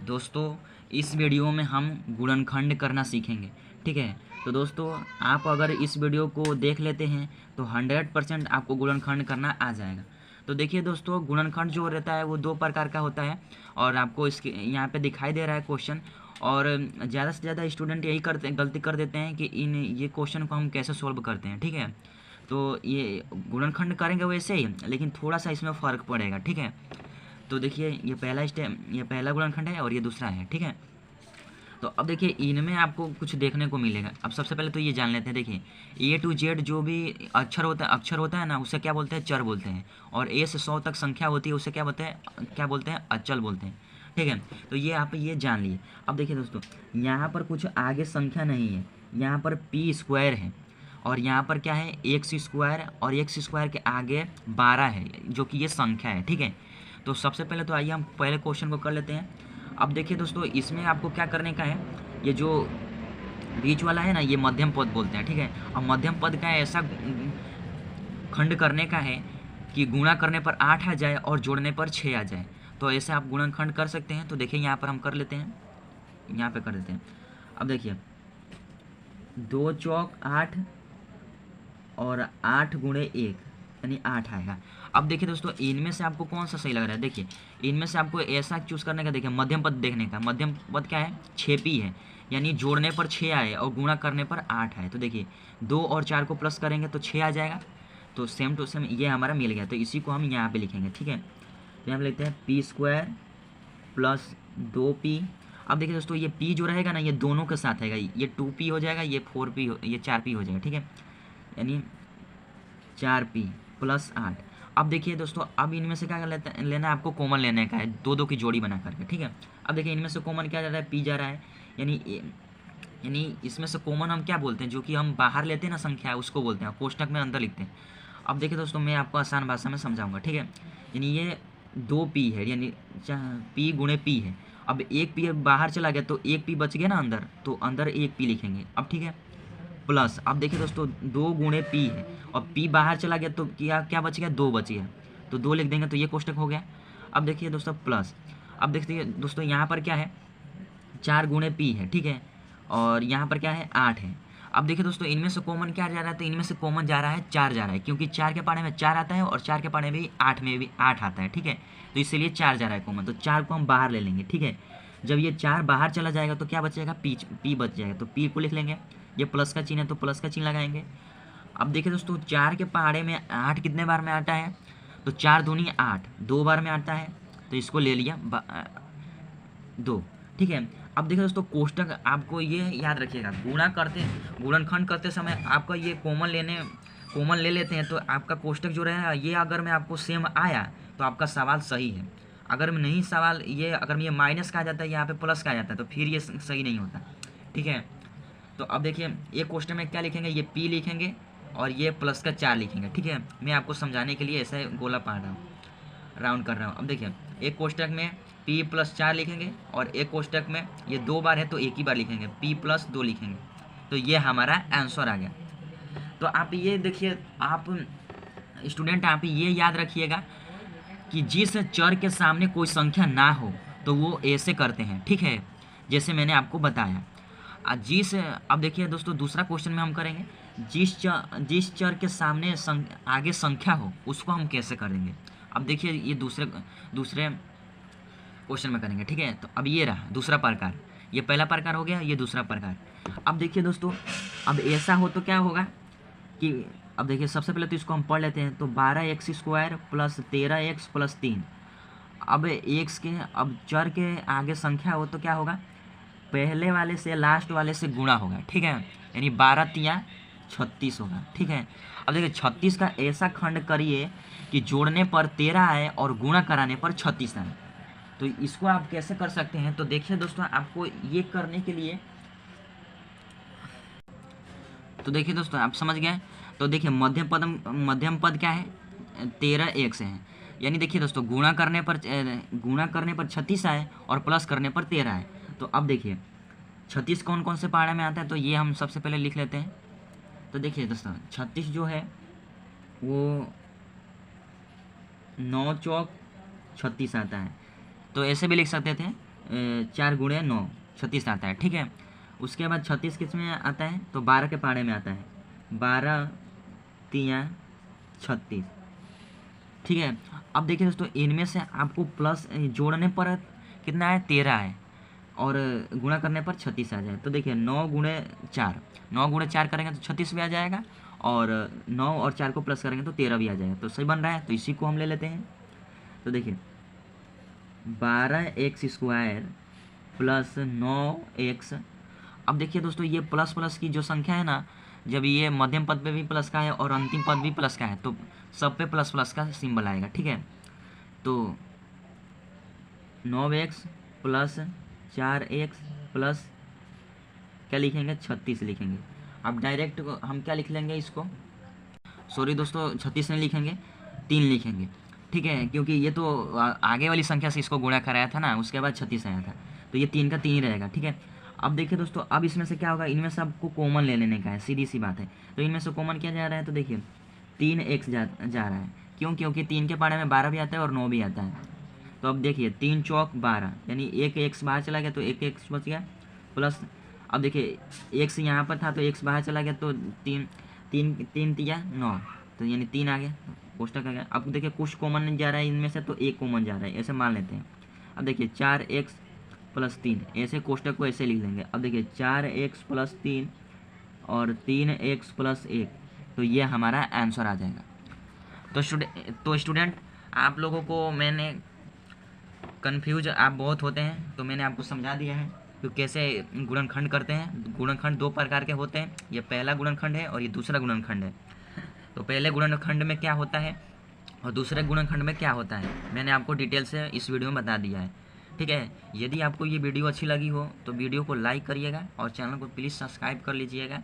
दोस्तों इस वीडियो में हम गुणनखंड करना सीखेंगे। ठीक है, तो दोस्तों आप अगर इस वीडियो को देख लेते हैं तो 100% आपको गुणनखंड करना आ जाएगा। तो देखिए दोस्तों, गुणनखंड जो रहता है वो दो प्रकार का होता है और आपको इसके यहाँ पे दिखाई दे रहा है क्वेश्चन। और ज़्यादा से ज़्यादा स्टूडेंट यही गलती कर देते हैं कि ये क्वेश्चन को हम कैसे सोल्व करते हैं। ठीक है, तो ये गुणनखंड करेंगे वैसे ही, लेकिन थोड़ा सा इसमें फ़र्क पड़ेगा। ठीक है, तो देखिए ये पहला स्टेप, ये पहला गुणनखंड है और ये दूसरा है। ठीक है, तो अब देखिए इनमें आपको कुछ देखने को मिलेगा। अब सबसे पहले तो ये जान लेते हैं। देखिए ए टू जेड जो भी अक्षर होता है ना, उसे क्या बोलते हैं? चर बोलते हैं। और ए से 100 तक संख्या होती है उसे क्या बोलते हैं? अचल बोलते हैं। ठीक है, तो ये आप ये जान लिए। अब देखिए दोस्तों, यहाँ पर कुछ आगे संख्या नहीं है, यहाँ पर पी स्क्वायर है और यहाँ पर क्या है? एक्स स्क्वायर, और एक्स स्क्वायर के आगे 12 है जो कि ये संख्या है। ठीक है, तो सबसे पहले तो आइए हम पहले क्वेश्चन को कर लेते हैं। अब देखिए दोस्तों, इसमें आपको क्या करने का है, ये जो बीच वाला है ना, ये मध्यम पद बोलते हैं। ठीक है, अब मध्यम पद का ऐसा खंड करने का है कि गुणा करने पर 8 आ जाए और जोड़ने पर 6 आ जाए। तो ऐसे आप गुणनखंड कर सकते हैं। तो देखिए यहाँ पर हम कर लेते हैं, यहाँ पे कर देते हैं। अब देखिए 2 चौक 8 और 8 गुणे 1 यानी 8 आएगा। अब देखिए दोस्तों, इनमें से आपको कौन सा सही लग रहा है? देखिए इनमें से आपको ऐसा चूज़ करने का, देखिए मध्यम पद देखने का। मध्यम पद क्या है? 6p है, यानी जोड़ने पर 6 आए और गुणा करने पर 8 आए। तो देखिए 2 और 4 को प्लस करेंगे तो 6 आ जाएगा। तो सेम टू सेम ये हमारा मिल गया, तो इसी को हम यहाँ पे लिखेंगे। ठीक है, तो यहाँ पे लिखते हैं पी स्क्वायर प्लस 2p। अब देखिए दोस्तों, ये p जो रहेगा ना, ये दोनों के साथ आएगा। ये 2p हो जाएगा, ये 4p ये 4p हो जाएगा। ठीक है, यानी 4p प्लस 8। अब देखिए दोस्तों, अब इनमें से क्या लेना है आपको? कॉमन लेने का है, दो दो की जोड़ी बना करके। ठीक है, अब देखिए इनमें से कॉमन क्या जा रहा है? p जा रहा है, यानी इसमें से कॉमन हम क्या बोलते हैं? जो कि हम बाहर लेते हैं ना संख्या, उसको बोलते हैं, कोष्टक में अंदर लिखते हैं। अब देखिए दोस्तों, मैं आपको आसान भाषा में समझाऊंगा। ठीक है, यानी ये 2p है, यानी p गुणे p है। अब एक p बाहर चला गया तो एक p बच गया ना अंदर, तो अंदर एक p लिखेंगे। अब ठीक है, प्लस, अब देखिए दोस्तों 2 गुणे p है और p बाहर चला गया तो क्या क्या बच गया? 2 बच गया, तो 2 लिख देंगे तो ये कोष्टक हो गया। अब देखिए दोस्तों प्लस, अब देखिए दोस्तों यहाँ पर क्या है? 4 गुणे p है। ठीक है, और यहाँ पर क्या है? 8 है। अब देखिए दोस्तों, इनमें से कॉमन क्या जा रहा है? तो इनमें से कॉमन जा रहा है 4 जा रहा है, क्योंकि 4 के पाने में 4 आता है और 4 के पाने में 8 में भी 8 आता है। ठीक है, तो इसलिए 4 जा रहा है कॉमन, तो 4 को हम बाहर ले लेंगे। ठीक है, जब ये 4 बाहर चला जाएगा तो क्या बचेगा? p बच जाएगा, तो p को लिख लेंगे। ये प्लस का चिन्ह है तो प्लस का चिन्ह लगाएंगे। अब देखिए दोस्तों, 4 के पहाड़े में 8 कितने बार में आता है? तो 4 दूनी 8, 2 बार में आता है, तो इसको ले लिया 2। ठीक है, अब देखिए दोस्तों, कोष्टक आपको ये याद रखिएगा, गुणनखंड करते समय आपका ये कॉमन ले लेते हैं तो आपका कोष्टक जो रहेगा, ये अगर मैं आपको सेम आया तो आपका सवाल सही है। अगर मैं नहीं सवाल ये अगर ये माइनस का आ जाता है, यहाँ पे प्लस का आ जाता है, तो फिर ये सही नहीं होता। ठीक है, तो अब देखिए एक क्वेश्चन में क्या लिखेंगे? ये p लिखेंगे और ये प्लस का 4 लिखेंगे। ठीक है, मैं आपको समझाने के लिए ऐसा गोला पा रहा हूँ, राउंड कर रहा हूँ। अब देखिए एक कोष्टक में p प्लस 4 लिखेंगे और एक कोष्टक में ये 2 बार है तो एक ही बार लिखेंगे, p प्लस 2 लिखेंगे। तो ये हमारा आंसर आ गया। तो आप ये देखिए, आप स्टूडेंट आप ये याद रखिएगा कि जिस चर के सामने कोई संख्या ना हो तो वो ऐसे करते हैं। ठीक है, जैसे मैंने आपको बताया। अब देखिए दोस्तों, दूसरा क्वेश्चन में हम करेंगे, जिस चर के सामने आगे संख्या हो उसको हम कैसे करेंगे। अब देखिए ये दूसरे क्वेश्चन में करेंगे। ठीक है, तो अब ये रहा दूसरा प्रकार, ये पहला प्रकार हो गया, ये दूसरा प्रकार। अब देखिए दोस्तों, अब ऐसा हो तो क्या होगा कि अब देखिए सबसे पहले तो इसको हम पढ़ लेते हैं। तो 12x square plus 13x plus 3। अब एक्स के, अब चर के आगे संख्या हो तो क्या होगा? पहले वाले से लास्ट वाले से गुणा होगा। ठीक है, यानी 12 तिया 36 होगा। ठीक है, अब देखिए 36 का ऐसा खंड करिए कि जोड़ने पर 13 आए और गुणा कराने पर 36 आए। तो इसको आप कैसे कर सकते हैं? तो देखिए दोस्तों, आपको ये करने के लिए, तो देखिए दोस्तों आप समझ गए। तो देखिए मध्यम पद क्या है? 13x है, यानी देखिए दोस्तों गुणा करने पर 36 आए और प्लस करने पर 13 आए। तो अब देखिए 36 कौन कौन से पहाड़े में आता है, तो ये हम सबसे पहले लिख लेते हैं। तो देखिए दोस्तों 36 जो है वो 9 चौक 36 आता है, तो ऐसे भी लिख सकते थे 4 गुणे 9 36 आता है, ठीक है। उसके बाद 36 किस में आता है, तो 12 के पाड़े में आता है, 12 तिया 36, ठीक है। अब देखिए दोस्तों, इनमें से आपको प्लस जोड़ने पर कितना है, 13 है, और गुणा करने पर 36 आ जाए। तो देखिए 9 गुणे 4 करेंगे तो 36 भी आ जाएगा, और 9 और 4 को प्लस करेंगे तो 13 भी आ जाएगा। तो सही बन रहा है, तो इसी को हम ले लेते हैं। तो देखिए 12x² प्लस 9x। अब देखिए दोस्तों, ये प्लस प्लस की जो संख्या है ना, जब ये मध्यम पद पे भी प्लस का है और अंतिम पद भी प्लस का है, तो सब पे प्लस प्लस का सिंबल आएगा, ठीक है। तो 9x प्लस 4x प्लस क्या लिखेंगे, 36 लिखेंगे। अब डायरेक्ट हम क्या लिख लेंगे इसको, सॉरी दोस्तों, 36 नहीं लिखेंगे, 3 लिखेंगे, ठीक है, क्योंकि ये तो आगे वाली संख्या से इसको गुणा कराया था ना, उसके बाद 36 आया था, तो ये 3 का 3 ही रहेगा, ठीक है। अब देखिए दोस्तों, अब इसमें से क्या होगा, इनमें से आपको कॉमन ले लेने का है, सीधी सी बात है। तो इनमें से कॉमन क्या जा रहा है, तो देखिए 3x जा रहा है, क्यों, क्योंकि 3 के पाड़े में 12 भी आता है और 9 भी आता है। तो अब देखिए 3 चौक 12, यानी एक x बाहर चला गया तो एक x बच गया, प्लस अब देखिए x यहाँ पर था तो x बाहर चला गया, तो 3 तिया 9, तो यानी 3 आ गया, कोष्टक आ गया। अब देखिए कुछ कॉमन जा रहा है इनमें से, तो एक कॉमन जा रहा है, ऐसे मान लेते हैं। अब देखिए 4x प्लस 3, ऐसे कोष्टक को ऐसे लिख लेंगे। अब देखिए 4x प्लस 3 और 3x प्लस 1, तो ये हमारा आंसर आ जाएगा। तो स्टूडेंट आप लोगों को मैंने कन्फ्यूज आप बहुत होते हैं, तो मैंने आपको समझा दिया है कि कैसे गुणनखंड करते हैं। गुणनखंड 2 प्रकार के होते हैं, ये पहला गुणनखंड है और ये दूसरा गुणनखंड है। तो पहले गुणनखंड में क्या होता है और दूसरे गुणनखंड में क्या होता है, मैंने आपको डिटेल से इस वीडियो में बता दिया है, ठीक है। यदि आपको ये वीडियो अच्छी लगी हो तो वीडियो को लाइक करिएगा और चैनल को प्लीज़ सब्सक्राइब कर लीजिएगा।